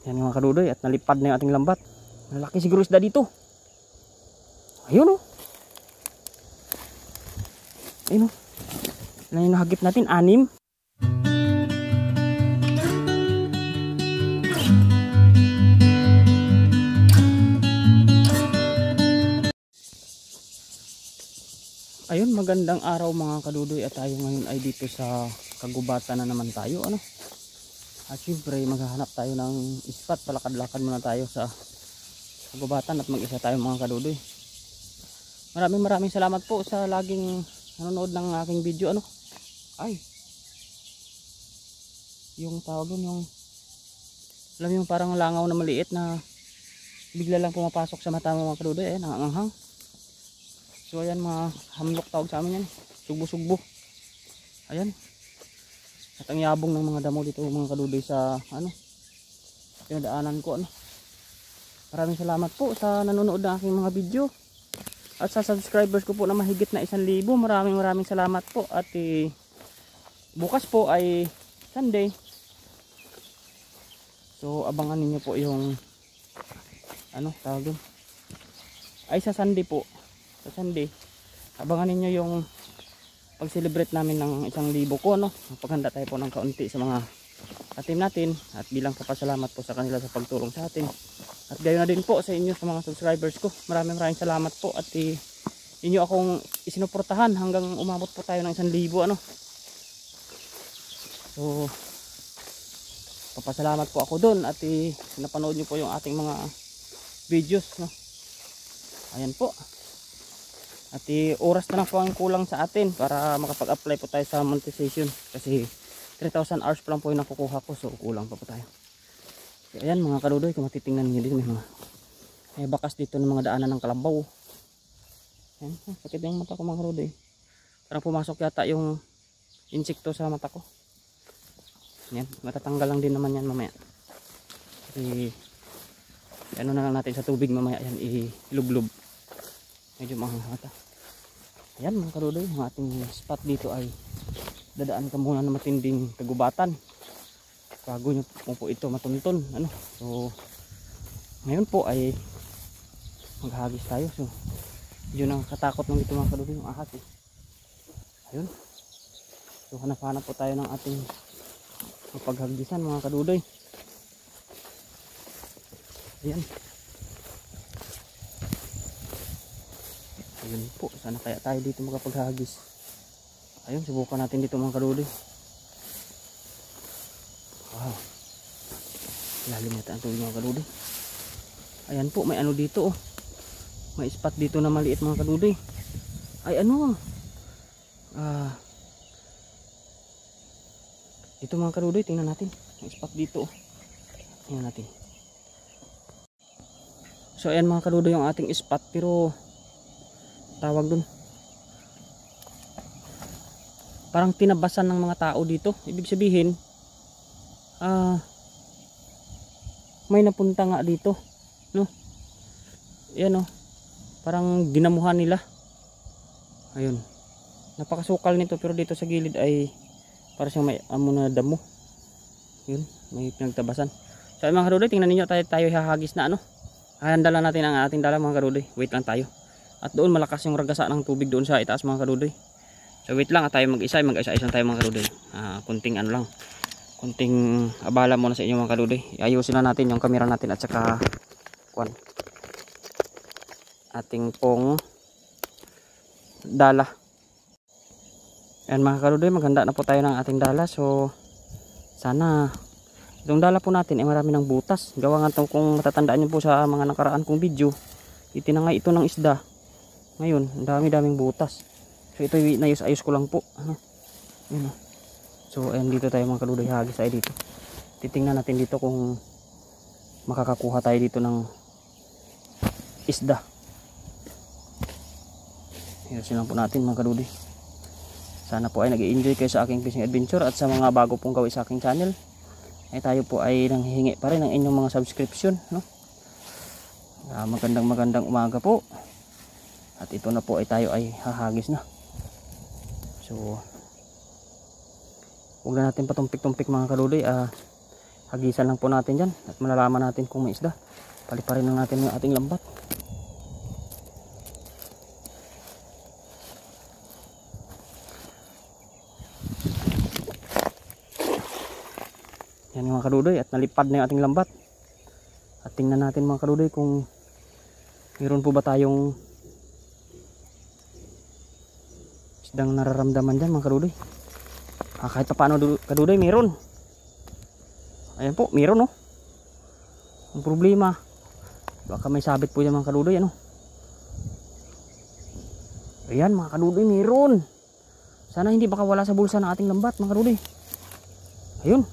Yan mga kadudoy, at nalipad na yung ating lambat. Malaki siguro isda dito. Ayun oh. Ayun oh. Ano yung nahagip natin? 6. Ayun, magandang araw mga kadudoy, at tayo ngayon ay dito sa kagubatan na naman tayo, ano. At syempre maghahanap tayo ng spot. Palakad-lakad muna tayo sa kagubatan at mag-isa tayo mga kadudoy. Maraming salamat po sa laging nanonood ng aking video, ano. Ay, yung tawag dun, yung alam yung parang langaw na maliit na bigla lang pumapasok sa mata mo mga kadudoy. Ayan, nanganghang. So ayan, mga hamlok tawag sa amin yan, sugbo-sugbo. Ayan. At ang yabong ng mga damo dito mga kadudoy sa ano, pinadaanan ko, ano. Maraming salamat po sa nanonood ng aking mga video. At sa subscribers ko po na mahigit na 1,000. Maraming salamat po. At bukas po ay Sunday. So abangan niyo po yung ano tawag doon. Ay sa Sunday po. Sa Sunday, abangan ninyo yung pag-celebrate namin ng 1,000 ko, ano. Paghanda tayo po ng kaunti sa mga team natin, at bilang papasalamat po sa kanila sa pagtulong sa atin. At gayon na din po sa inyo, sa mga subscribers ko. Maraming salamat po, at inyo akong isinuportahan hanggang umabot po tayo ng 1,000, ano. So papasalamat po ako doon, at napanood nyo po yung ating mga videos, no. Ayan po. At oras na lang po ang kulang sa atin para makapag-apply po tayo sa monetization, kasi 3,000 hours pa lang po yung nakukuha ko, so kulang pa po tayo. So, ayan mga kadudoy, kung matitingnan nyo din, may bakas dito ng mga daanan ng kalabaw. Ayan, sakit yung mata ko mga kadudoy. Parang pumasok yata yung insekto sa mata ko. Ayan, matatanggal lang din naman yan mamaya. Ano na lang natin sa tubig mamaya, yan, ilublob. Medyo mahangata. Ayan mga kadudoy, ang ating spot dito ay dadaan ka muna ng matinding kagubatan bago nyo po ito matunton, ano. So ngayon po ay maghagis tayo. So yun ang katakot ng dito mga kadudoy, yung ahas eh. Ayun. So hanap-hanap po tayo ng ating paghagisan mga kadudoy. Ayan. Ayun po, sana kaya tayo dito makapaghagis. Ayun, subukan natin dito mga kadudoy. Wow, lalim yata ang tubig mga kadudoy. Ayan po, may ano dito oh. May spot dito na maliit mga kadudoy. Ay ano, dito mga kadudoy, tingnan natin. May spot dito oh. Tingnan natin. So ayan mga kadudoy yung ating spot, pero tawag dun, parang tinabasan ng mga tao dito. Ibig sabihin may napunta nga dito, no. Yan oh, parang dinamuhan nila. Ayun, napakasukal nito, pero dito sa gilid ay para siyang may amo na damo. Yun, may pinagtabasan. So mga kadudoy, tingnan ninyo, tayo hahagis na, ano. Handa lang natin ang ating dala mga kadudoy. Wait lang tayo. At doon malakas yung ragasa ng tubig doon sa itaas mga kadudoy. So wait lang, at tayo mag-isa lang tayo mga kadudoy. Kunting ano lang, kunting abala muna sa inyo mga kadudoy. Ayusin na natin yung camera natin, at saka ating pong dala. Ayan mga kadudoy, maghanda na po tayo ng ating dala. So sana itong dala po natin ay marami ng butas. Gawa nga kung matatandaan nyo po sa mga nakaraan kong video, itinangay ito ng isda. Ngayon, dami-daming butas. So ito inayos-ayos ko lang po, ano. Yun. So ayan, dito tayo mga kadudoy, hagis tayo dito. Titingnan natin dito kung makakakuha tayo dito ng isda. Ayusin lang po natin mga kadudoy. Sana po ay nag-i-enjoy kayo sa aking fishing adventure, at sa mga bago pong gawin sa aking channel ay tayo po ay nanghihingi pa rin ng inyong mga subscription, no. Magandang umaga po. At ito na po ay tayo ay hahagis na. So huwag na natin patumpik-tumpik mga kadudoy. Hagisan lang po natin dyan at malalaman natin kung may isda. Paliparin lang natin yung ating lambat. Yan mga kadudoy, at nalipad na yung ating lambat. At tingnan natin mga kadudoy kung mayroon po ba tayong isdang nararamdaman dyan mga kadudoy. Kahit pa paano kadudoy, mayroon. Ayan po, mayroon oh. Ang problema, baka may sabit po dyan mga kadudoy, ano. Ayan mga kadudoy, mayroon. Sana hindi baka wala sa bulsa ng ating lambat mga kadudoy. Ayun.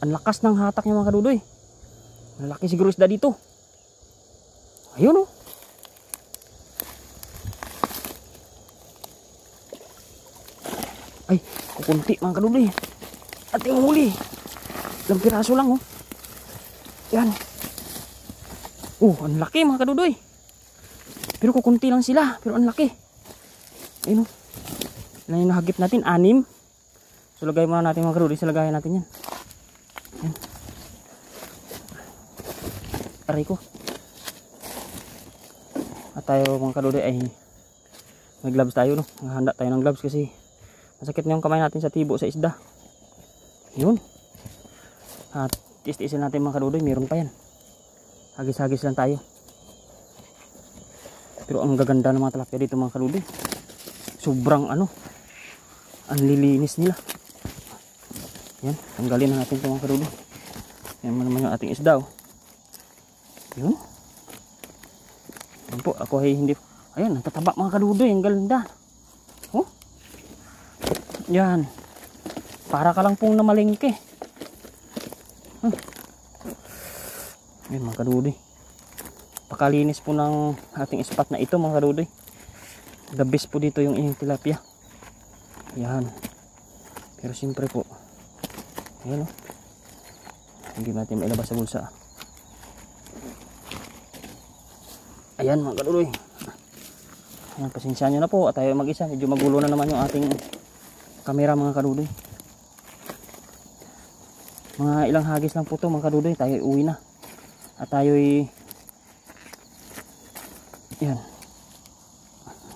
Ang lakas ng hatak niya mga kadudoy. Malaki siguro isda dito. Ayun oh. Ay, kukunti mga kadudoy. Ating huli. Ilang piraso lang oh. Yan. Ang laki mga kadudoy. Pero kukunti lang sila, pero ang laki. Ayun oh. Ilan yung nahagip natin? 6. So lagay muna natin mga kadudoy, lagayan natin yan. Yan. Aray ko. At tayo mga kadudoy ay may gloves tayo no. Handa tayo ng gloves kasi masakit na yung kamay natin sa tibo sa isda. Yun. At tiis-tiisin natin mga kadudoy, meron pa yan. Hagis-hagis lang tayo. Pero ang gaganda ng mga tilapia dito mga kadudoy. Sobrang ang lilinis nila. Yan, tanggalin na natin ito mga kadudoy. Yan naman yung ating isda oh. Yun. Yan po, ako ay hindi. Ayan, natataba mga kadudoy, ang ganda. Oh. Yan. Para ka lang pong namalengke. Yan mga kadudoy. Pakalinis po ng ating spot na ito mga kadudoy. The best po dito yung inyong tilapia. Yan. Pero siyempre po, ayan o. Hindi natin mailabas sa bulsa. Ayan mga kadudoy. Ayan, pasensya nyo na po at tayo mag-isa. Medyo magulo na naman yung ating camera mga kadudoy. Mga ilang hagis lang po to mga kadudoy, tayo uwi na. At tayo'y yan.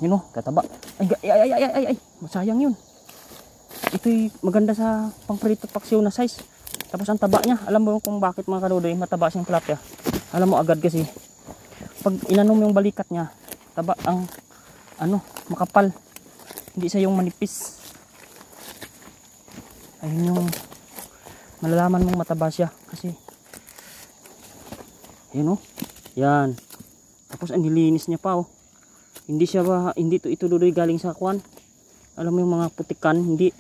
Yun o, kataba. Ay, masayang yun. Ito'y maganda sa pangprito paksiw na size. Tapos ang taba niya, alam mo kung bakit mga kadudoy mataba siyang tilapia. Alam mo agad kasi pag inanom yung balikat niya, taba ang makapal. Hindi siya yung manipis. Ayun yung malalaman mong mataba siya kasi yun oh. Yan. Tapos ang nilinis niya pa oh. Hindi ito dudoy galing sa kwan. Alam mo yung mga putikan, hindi.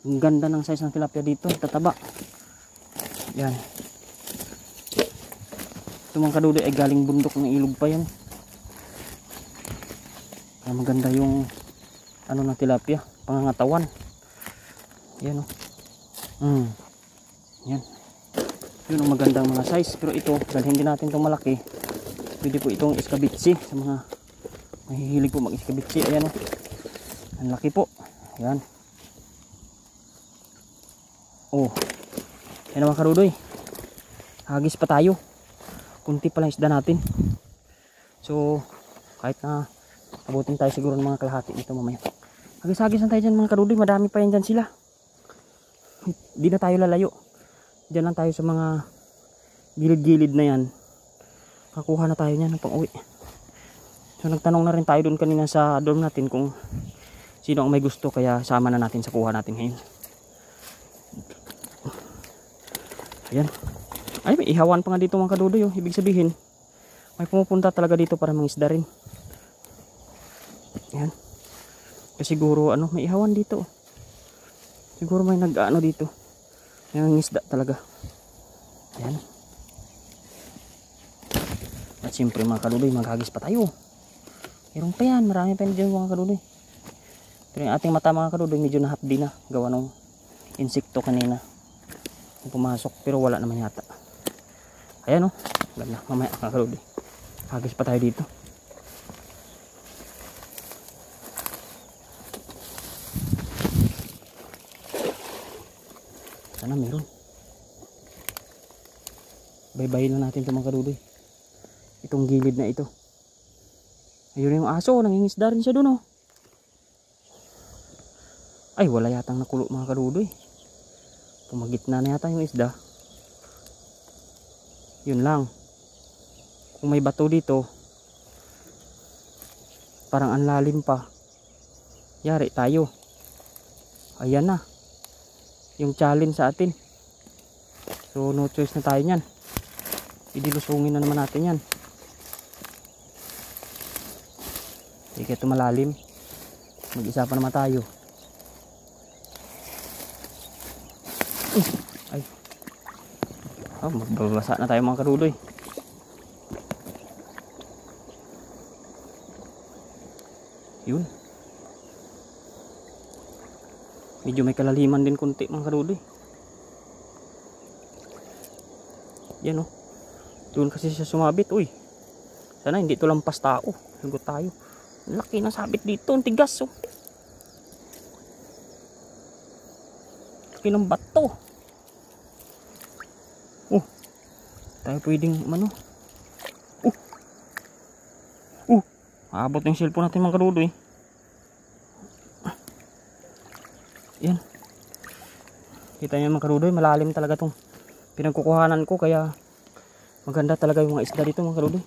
Ang ganda ng size ng tilapia dito, tataba. Yan. Ito mga kadudoy ay galing bundok ng ilog pa yan. Kaya maganda yung ng tilapia, pangangatawan. Yan oh. Yan. Yun ang magandang mga size. Pero ito, dahil hindi natin itong malaki, pwede po itong iskabitsi sa mga mahihilig po mag-iskabitsi. Ayan o. Ang laki po. Ayan. Oh. Ayan mga kadudoy. Hagis pa tayo. Kunti pa lang isda natin. So, kahit na abutin tayo siguro ng mga kalahati dito mamaya. Hagis-hagis na tayo dyan mga kadudoy. Madami pa yan dyan sila. Hindi na tayo lalayo. Diyan lang tayo sa mga gilid-gilid na yan. Kakuha na tayo niyan ng pang-uwi. So nagtanong na rin tayo doon kanina sa dorm natin kung sino ang may gusto, kaya sama na natin sa kuha natin ngayon. Ayan. Ay, may ihawan pa nga dito mga kadudoy oh. Ibig sabihin may pumupunta talaga dito para mangisda rin. Ayan. Kasi siguro may ihawan dito oh. Siguro may nag-ano dito. Yung isda talaga. Ayan. At siyempre mga kadudoy, maghagis pa tayo. Meron pa yan, marami pa yan dyan mga kadudoy. Pero yung ating mata mga kadudoy, medyo nahapdi na. Gawa ng insekto kanina. Yung pumasok, pero wala naman yata. Ayan o. Ganda, mamaya mga kadudoy. Hagis pa tayo dito. Sana meron. Baybayin lang natin ito mga kadudoy. Itong gilid na ito. Ayun yung aso, nangingisda rin siya dun oh. Ay, wala yatang nakulo mga kadudoy. Pumagitna na yata yung isda. Yun lang. Kung may bato dito, parang ang lalim pa. Yari tayo. Ayan na. Yung challenge sa atin. So no choice na tayo nyan. Idilusungin na naman natin yan. Hindi kaya ito malalim. Mag-isa pa naman tayo. Ay. Oh, magbabasa na tayo mga kadudoy. Yun. Medyo may kalaliman din konti mga kadudoy. Yan oh. Doon kasi siya sumabit. Uy. Sana hindi ito lampas tao. Lagot tayo. Laki ng sabit dito. Ang tigas oh. Laki ng bato. Oh. Tayo pwedeng ano. Aabot yung cellphone natin mga kadudoy. Yan. Kita nyo mga kadudoy, malalim talaga tong pinagkukuhanan ko, kaya maganda talaga yung mga isda dito mga kadudoy.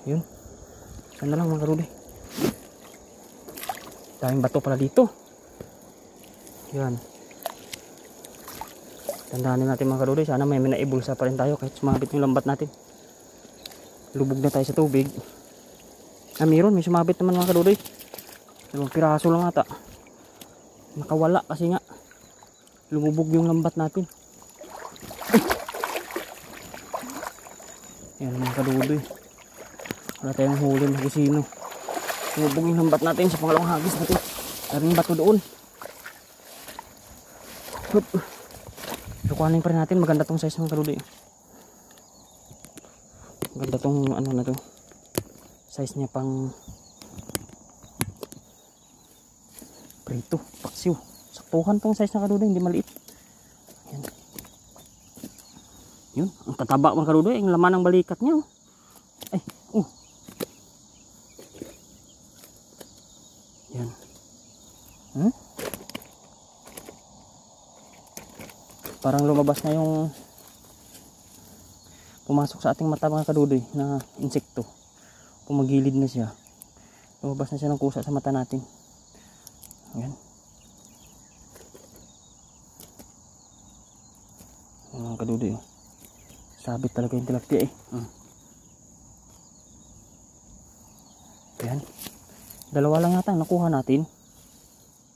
Yun. Sana lang mga kadudoy. Daming bato pala dito. Yan. Tandaan natin mga kadudoy, sana may naibulsa pa rin tayo kahit sumabit yung lambat natin. Lubog na tayo sa tubig. Ah, meron, may sumabit naman mga kadudoy. 2 piraso lang ata. Nakawala kasi nga lumubog yung lambat natin. Yan mga kadudoy. Wala tayong huli na kusino. Lumubog yung lambat natin sa pangalawang hagis natin. Daring bato doon. Hup. Kukuhanin pa rin natin. Maganda tong size ng kadudoy. Maganda tong ano na to. Size niya pang prito, paksiw. Saktuhan tong size na kadudoy, hindi maliit. Yan. Yun, ang tataba mga kadudoy, ang laman ng balikat niya. Ay, Yan. Parang lumabas na yung pumasok sa ating mata mga kadudoy na insekto. Pumagilid na siya. Lumabas na siya ng kusa sa mata natin. Ayan. Mga kadudoy. Sabit talaga yung tilapia eh. Ayan. Dalawa lang yata nakuha natin.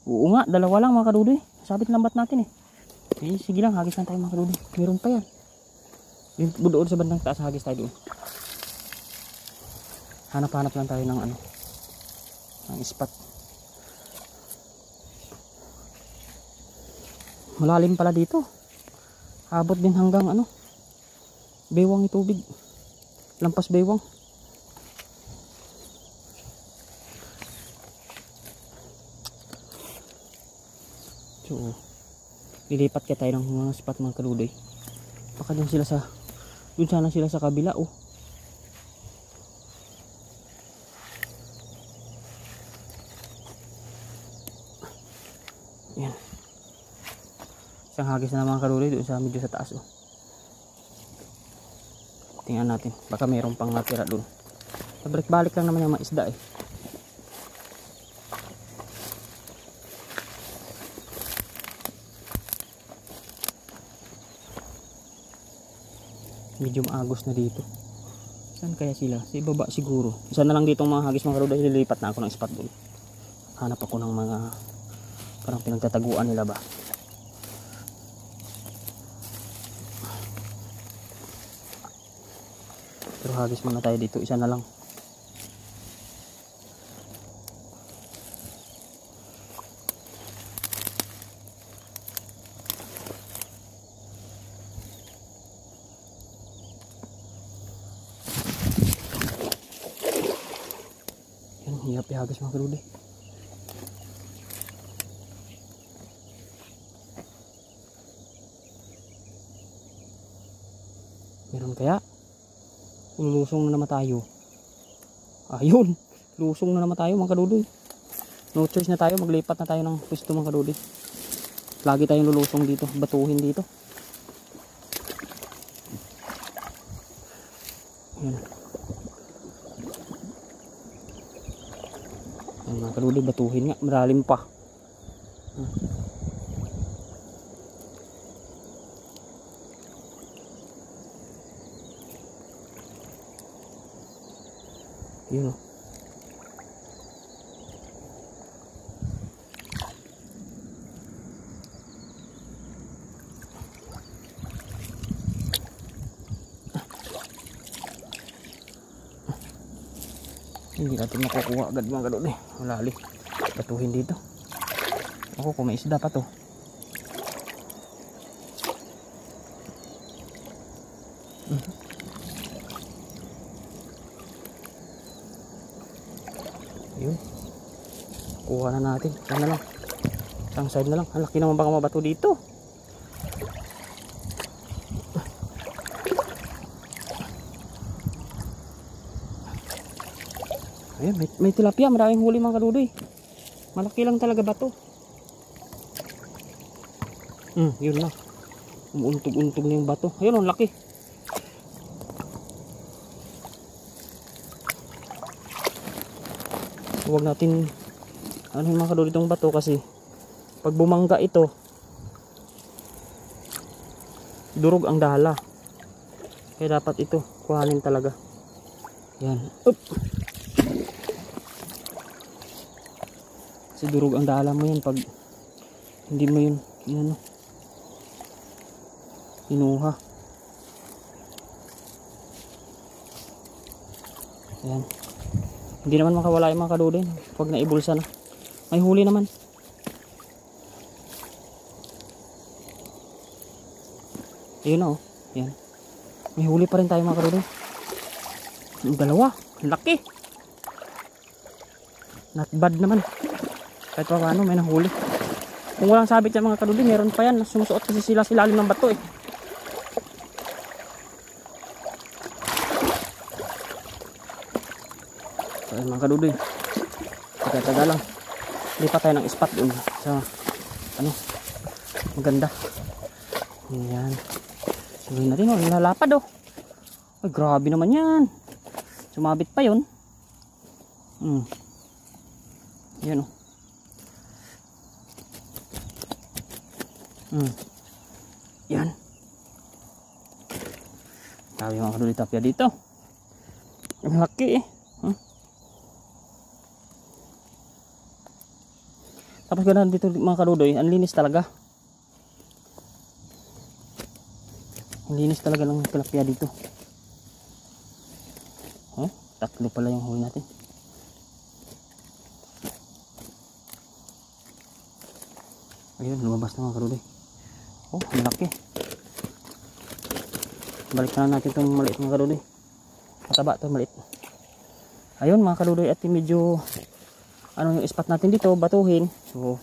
Oo nga, dalawa lang mga kadudoy. Sabit lambat natin eh. Sige lang, hagis lang tayo mga kadudoy. Meron pa yan. Yung doon sa bandang taas, hagis tayo doon. Hanap-hanap lang tayo ng ano, ng spot. Malalim pala dito. Abot din hanggang ano, bewang yung tubig. Lampas bewang. So, lilipat kaya tayo ng mga spot mga kadudoy. Baka dun sila sa, dun sana sila sa kabila oh. Yan. Isang hagis na mga kadudoy doon sa medyo sa taas oh. Tingnan natin, baka mayroon pang natira doon. Balik-balik lang naman yung mga isda eh. Medyo maagos na dito. Saan kaya sila? Sa ibaba siguro. Isa na lang dito mga hagis mga kadudoy, lilipat na ako ng spot doon. Hanap ako ng mga parang pinagtataguan nila ba. Pero hagis muna tayo dito, isa na lang. Yan, hihap-hagis mga kadudoy. Meron kaya? Lulusong na naman tayo. Ayun. Lusong na naman tayo mga kadudoy. No choice na tayo. Maglipat na tayo ng pwesto mga kadudoy. Lagi tayong lulusong dito. Batuhin dito. Ayan. Ayan mga kadudoy. Batuhin nga. Malalim pa. Yun o. Hindi natin makukuha agad mga kadudoy. Malali. Batuhin dito. Ako kung may isda pa to. Yun. Kuha na natin. Saan na lang? Isang side na lang. Ang laki naman baka mabato dito. Ayan, may tilapia. Maraming huli mga kadudoy. Malaki lang talaga bato. Yun na. Umuuntog-untog na yung bato. Ayun, ang laki. Huwag natin ano yung mga kadudoy itong bato kasi pag bumangga ito durog ang dala. Kaya dapat ito kuhanin talaga. Yan. Up. Kasi durog ang dala mo yan pag hindi mo yun ano, inuha. Ayan. Hindi naman makawala yung mga kadudoy pag naibulsa na. May huli naman. Ayun na oh. Ayan. May huli pa rin tayo mga kadudoy. Yung dalawa. Laki. Not bad naman. Kahit pa paano may nahuli. Kung walang sabit yan mga kadudoy, meron pa yan. Sumusuot kasi sila silalim ng bato eh. So ayun mga kadudoy. Taga lang. Lipat tayo ng spot doon sa ano maganda. Ayan. Sabihin natin oh, nilalapad oh. Ay grabe naman yan. Sumabit pa yun. Yan oh. Yan. Sabi mga kadudoy tapya dito. Ang laki eh. Tapos ganoon dito mga kadudoy, ang linis talaga. Ang linis talaga ng tilapia dito. Tatlo pala yung huli natin. Ayun, lumabas na mga kadudoy. Oh, ang laki. Balik na natin itong maliit mga kadudoy. Mataba ito, maliit. Ayun mga kadudoy, at medyo ano yung spot natin dito, batuhin. So,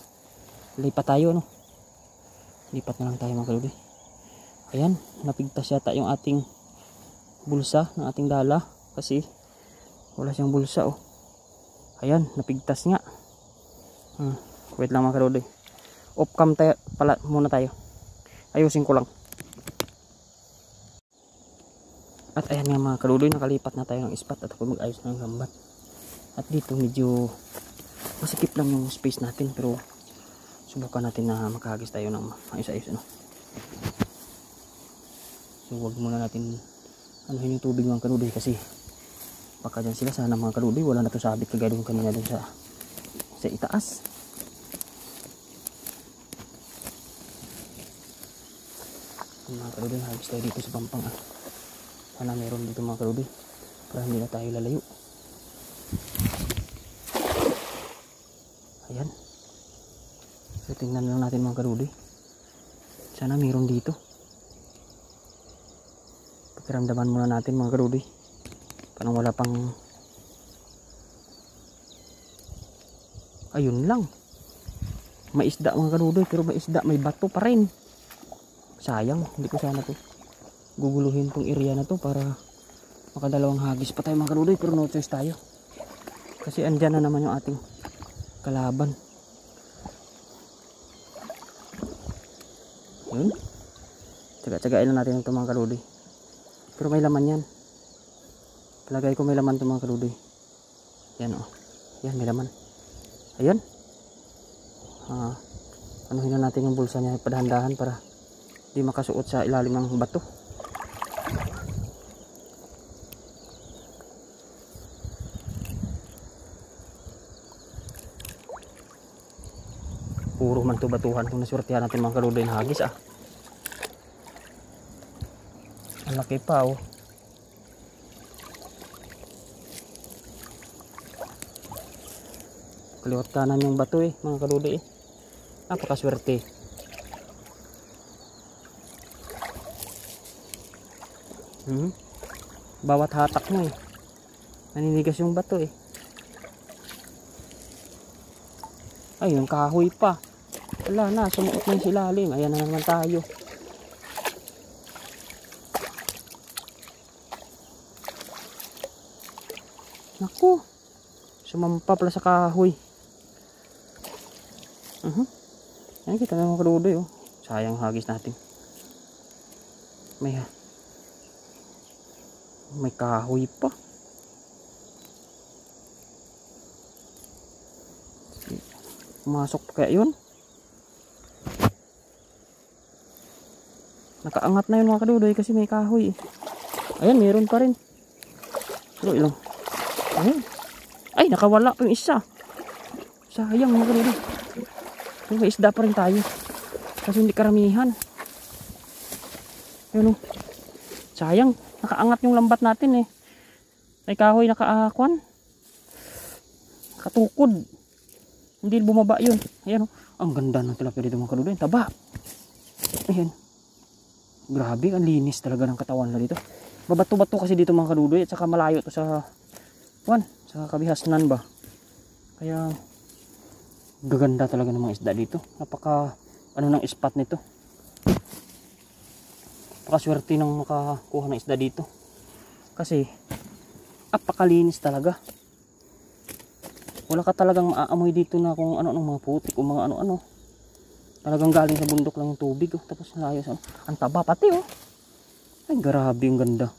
lipat tayo no. Lipat na lang tayo mga kadudoy. Ayan, napigtas yata yung ating bulsa ng ating dala. Kasi, wala siyang bulsa oh. Ayan, napigtas nga. Wait lang mga kadudoy. Off cam tayo, pala muna tayo. Ayusin ko lang. At ayan nga mga kadudoy, nakalipat na tayo ng spot at ako mag-ayos ng gambat. At dito medyo masikip lang yung space natin, pero subukan natin na makahagis tayo ng ayos-ayos ano. So wag muna natin anuhin yung tubig mga kadudoy kasi baka dyan sila sana mga kadudoy wala na to sabit kagaya doon kanina doon sa itaas. Mga kadudoy, hagis tayo dito sa pampang sana meron dito mga kadudoy para hindi na tayo lalayo. Ayan. So tingnan lang natin mga kadudoy. Sana mayroon dito. Pakiramdaman muna natin mga kadudoy. Parang wala pang. Ayun lang. May isda mga kadudoy, pero may isda, may bato pa rin. Sayang, hindi ko sana to guguluhin tong area na to para makadalawang hagis pa tayo mga kadudoy, pero no choice tayo. Kasi andyan na naman yung ating kalaban. Yun. Tsaga-tsagain lang natin ito mga kadudoy. Pero may laman yan. Palagay ko may laman ito mga kadudoy. Yan o. Yan, may laman. Ayan. Anuhin na natin yung bulsa niya padahan-dahan para di makasuot sa ilalim ng bato. Puro man to batuhan kung nasurtihan natin mga kadudoy ng hagis Ang laki pa oh. Kaliwat kanan yung bato mga kadudoy Napakaswerte. Bawat hatak mo naninigas yung bato Ay, yung kahoy pa. Wala na, sumuot na yung silalim. Ayan na naman tayo. Naku, sumampa pala sa kahoy. Ayan, kita na mga kadudoy sayang hagis natin. May kahoy pa. Pumasok pa kaya yun? Nakaangat na yun mga kadudoy kasi may kahoy Ayan, meron pa rin. Pero ilang. Ayan. Ay, nakawala pa yung isa. Sayang mga kadudoy. Pero may isda pa rin tayo. Kasi hindi karamihan. Ayun sayang, nakaangat yung lambat natin May kahoy nakaakuan. Nakatukod. Hindi bumaba yun. Ayan ang ganda ng tilapia dito mga kadudoy. Taba. Ayan. Grabe, ang linis talaga ng katawan na dito. Babato-bato kasi dito mga kadudoy. At saka malayo to sa sa kabihasnan ba. Kaya gaganda talaga ng mga isda dito. Napaka ng spot nito. Napakaswerte ng makakuha ng isda dito. Kasi napakalinis talaga. Wala ka talagang maaamoy dito na kung ano mga putik o mga ano. Talagang galing sa bundok lang yung tubig Tapos layo sa ang taba pati Ay grabe yung ganda.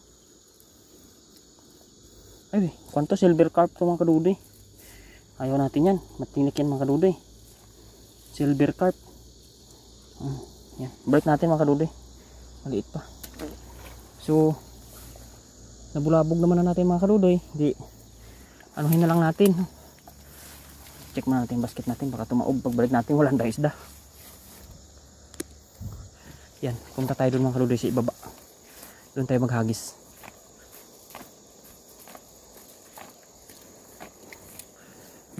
Ay kwanto silver carp to mga kadudoy. Ayaw natin yan. Matinik yan mga kadudoy. Silver carp. Yan. Break natin mga kadudoy. Maliit pa. So nabulabog naman na natin mga kadudoy. Di anuhin na lang natin. Check mo natin yung basket natin. Baka tumaob. Pagbalik natin walang isda. Yan. Punta tayo doon mga kadudoy sa ibaba. Doon tayo maghagis.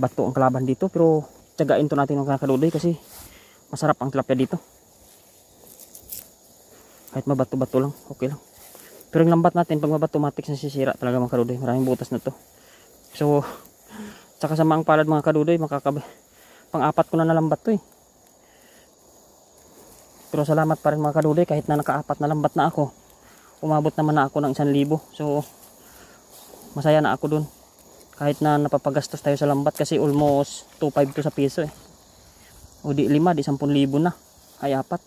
Bato ang kalaban dito. Pero tiyagain to natin mga kadudoy. Kasi masarap ang tilapia dito. Kahit mabato-bato lang. Okay lang. Pero yung lambat natin. Pag mabato matik nasisira talaga mga kadudoy. Maraming butas na to. So saka sa maang palad mga kadudoy, pang-apat ko na nalambat to Pero salamat pa rin mga kadudoy, kahit na naka-apat na lambat na ako, umabot naman na ako ng 1,000. So masaya na ako dun. Kahit na napapagastos tayo sa lambat kasi almost 2.5 to sa piso O di 5, di 10,000 na. Ay 4.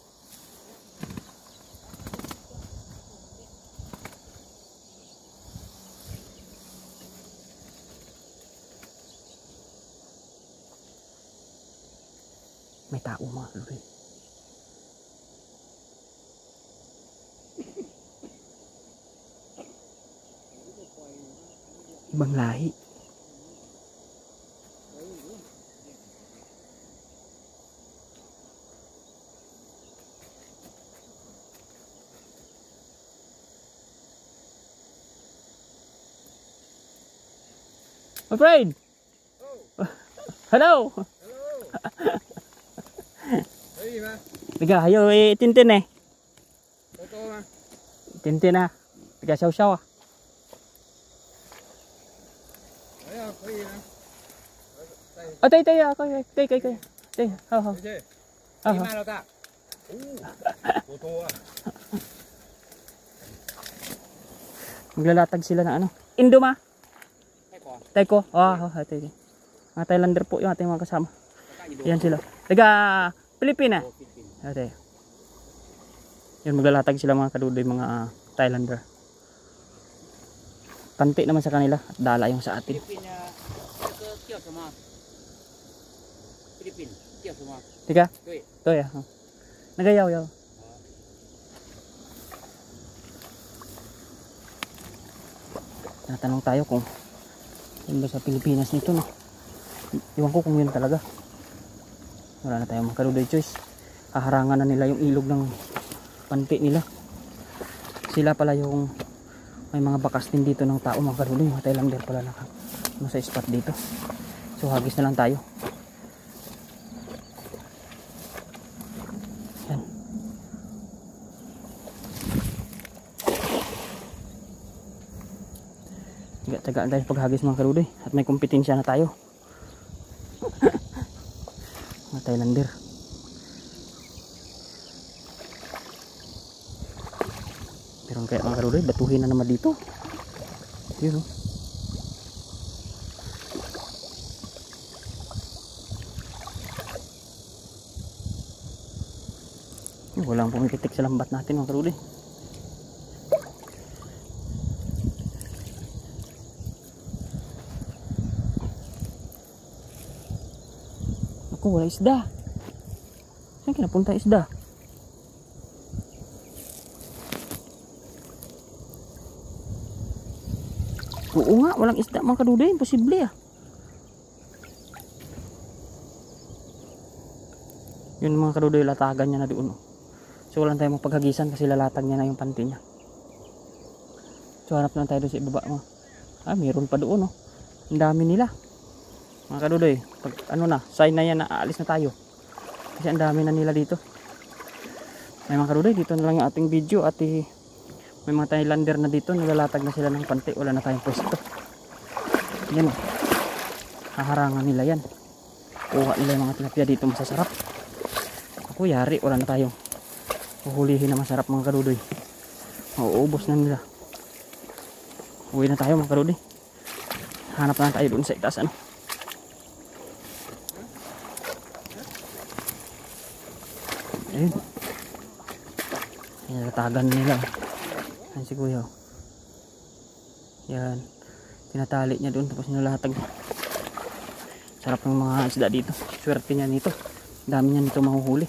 May tao mga kadudoy. Ibang lahi. My friend. Hello. Tiga, ayo Tintin Tintin tiga saw-saw tay ako tay hao Maglalatag sila ng ano. Indoma. Taiko. Taiko. Mga Thailander po yung ating mga kasama. Yan sila. Taga Pilipina. Okay. Yan, maglalatag sila mga kadudoy, mga Thailander. Panti naman sa kanila at dala yung sa atin. Tika? Ito ya. Nagayaw-yaw. Natanong tayo kung yun ba sa Pilipinas nito, no? Iwan ko kung yun talaga. Wala na tayong makaruday choice. Haharangan na nila yung ilog ng panti nila. Sila pala yung may mga bakas din dito ng tao, mga karuday. Mga Thailander pala sa spot dito. So hagis na lang tayo. Yan. Tagaan tayo paghagis mga karuday. At may kompetensya na tayo. Mga Thailander. Pero kaya mga karuday, batuhin na naman dito. Yun, oh. Walang pumipitik sa lambat natin mga karuday. Ako, wala isda. Saan kinapunta isda? Oo nga, walang isda mga kaduday. Imposible ah. Yun mga kaduday, latagan niya na doon. So walang tayong mapaghagisan kasi lalatag niya na yung panty niya. So hanap lang tayo doon sa ibaba. Meron pa doon, oh. Ang dami nila. Mga kadudoy, pag ano na, sign na yan na aalis na tayo. Kasi ang dami na nila dito. May mga kadudoy, dito na lang yung ating video at may mga Thailander na dito, nilalatag na sila ng panty. Wala na tayong pwesto. Yan o. Haharangan nila yan. Kuha nila yung mga tilapia dito masasarap. Ako yari, wala na tayong uhulihin na masarap mga kadudoy. Mauubos na nila. Uwi na tayo mga kadudoy. Hanap na tayo doon sa itaas ano. Ayun. Nilatagan nila. Ayan si kuya. Yan. Tinatali niya doon tapos nilalatag. Sarap ng mga isda dito. Swerte niya nito. Dami niya nito mahuhuli.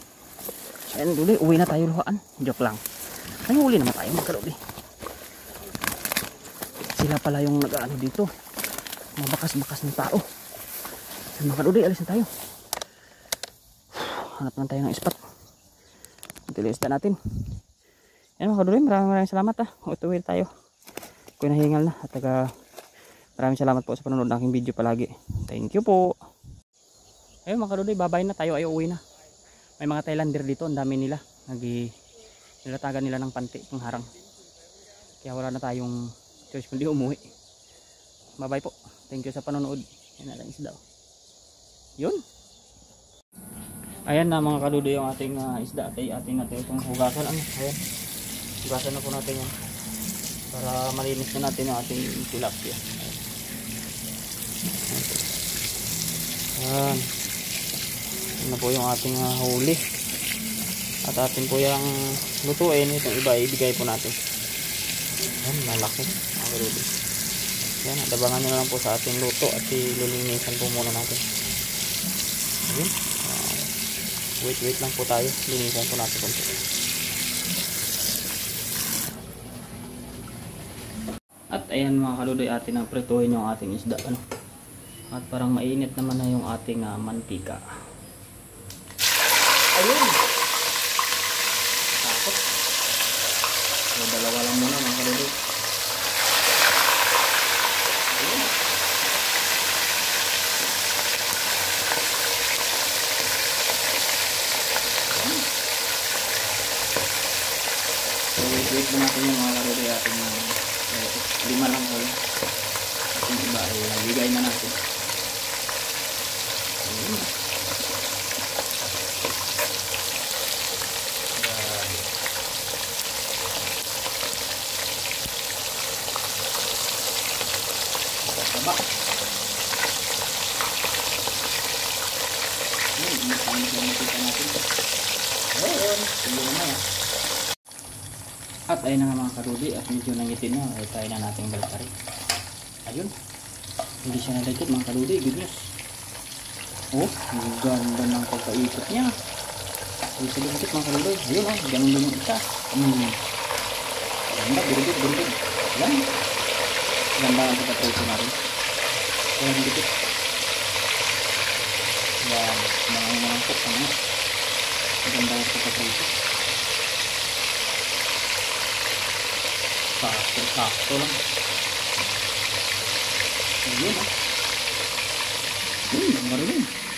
Ayan duli. Uwi na tayo luhaan. Joke lang. Ay huli naman tayo magkaluli. Sila pala yung nag-ano dito. Mabakas-bakas ng tao. Ayan magkaluli. Alis na tayo. Hanap lang tayo ng spot. Tilista natin. Yan mga kaduloy, maraming salamat utuwid tayo. Ako'y nahingal na. At maraming salamat po sa panonood ng aking video palagi. Thank you po. Ayun mga kaduloy, babay na tayo ay uwi na. May mga Thailander dito, ang dami nila. Nilatagan nila ng panty, pangharang. Kaya wala na tayong choice kundi umuwi. Babay po. Thank you sa panonood. Yan na lang isda. Yun. Ayan na mga kadudoy yung ating isda at ating natin itong hugasan. Ayan. Hugasan na po natin yan. Para malinis na natin yung ating tilapia. Ayan. Ayan na po yung ating huli. At atin po yung lutuin. Itong iba ibigay po natin. Ayan, malaki mga kadudoy. Ayan, adabangan nyo na lang po sa ating luto at ililinisan po muna natin. Ayan. Wait lang po tayo. Linisan po natin konti. At ayan mga kaludoy, atin ang prituhin yung ating isda. At parang mainit naman na yung ating mantika. Ayun! Takot. So, dalawa lang muna mga kaludoy. Ayun. Wait na natin yung mga kaludoy ating 5 lang ko. At yung iba ay bigay na natin. taba. Ayun, makita natin. Ayun, sige naman. At ayun na nga mga karudi, at medyo nangitin na, ay tayo na nating baltari. Ayun, hindi siya nalagkit mga karudi, good news. Oh, ang ganda ng pagkaikot niya. Hindi siya nalagkit mga karudi. Ayun oh, ganun din yung isa. Ganda, burugid. Yan. Ganda ang pagkatrito natin. Kaya nalagkit. Yan, mga kok ano. Ganda ang pagkatrito. Sakto lang. Ayun ah. Marinig.